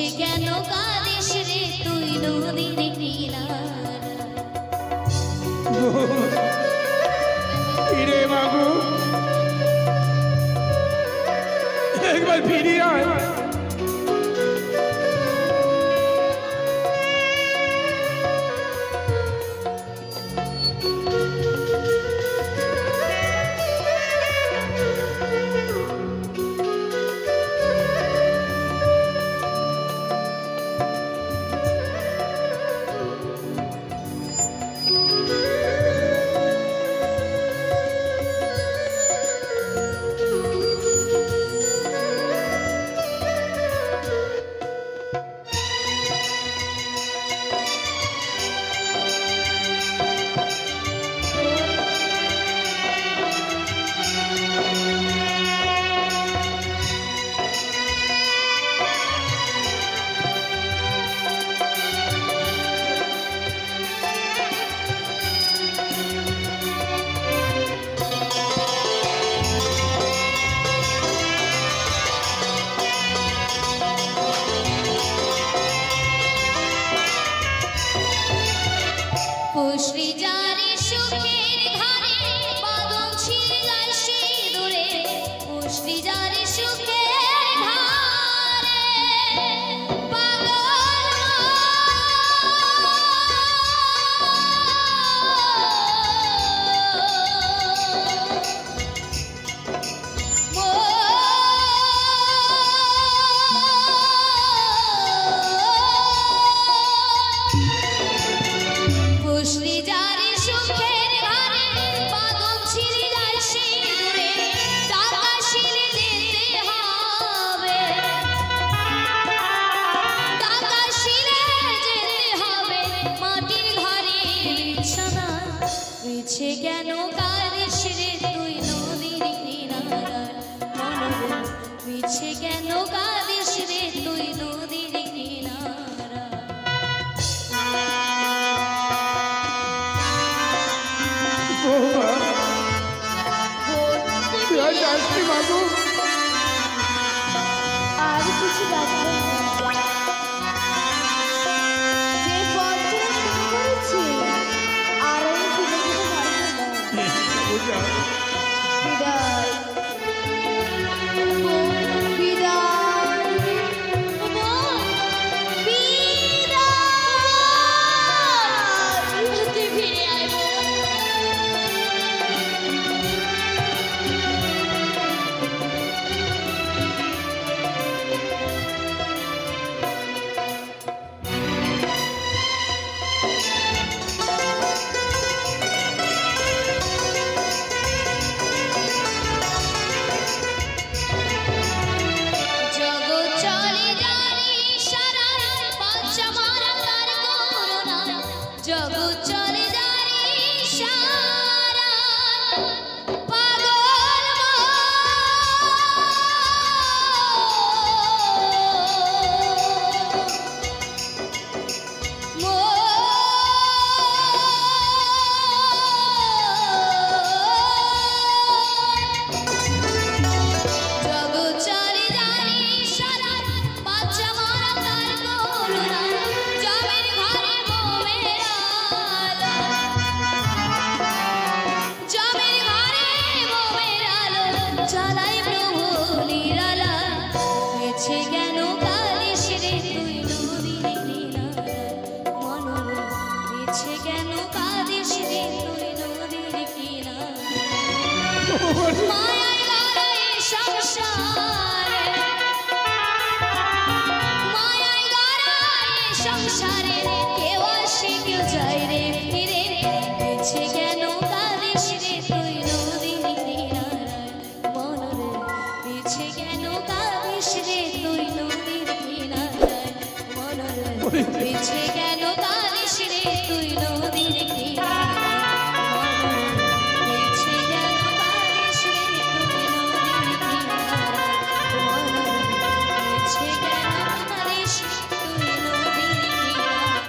মিছে কেন কাঁদিস রে তুই নদীর কিনারা। ফিরে মাগো, একবার ফিরে আয়। পুষরি যারে সুখের ঘরে বাঁধন ছিল সিঁদুরে, পুষরি যারে সুখের ঘরে পাগল পুষরি যারে সুখের ঘরে বাঁধন ছিল সিঁদুরে, টাকা শিলে যেতে হবে, টাকা শিলে যেতে হবে মাটির ঘরে বিছানা। মিছে কেন কাঁদিস রে তুই নদীর কিনারায় মনোরম, মিছে কেন কাঁদিস রে তুই নদীর কিনারা। তুই আজ আসছি মাগো। আর কিছু লাগবে না। যে পথটা শুরু করেছি আর আমি ফিরে যেতে পারবো না। বুঝা বিদায় বিদায় বিদায়। তুই ফিরে আয় বোন। জগৎ চলে যারে ইশারায়, বাচ্চা মারা তার করুণায়। জগৎ চলে যারে ইশারায়, পাগল জগৎ চলে যারে ইশারায়, বাচ্চা মারা তার করুণায়। জমের ঘরে মোমের আলো, জমের ঘরে মোমের আলো জ্বালাই প্রভু নিরালা। মিছে কেন কাঁদিস রে তুই নদীর কিনারায় মনোরম, মিছে কেন কাঁদিস রে তুই নদীর কিনারায়। মায়া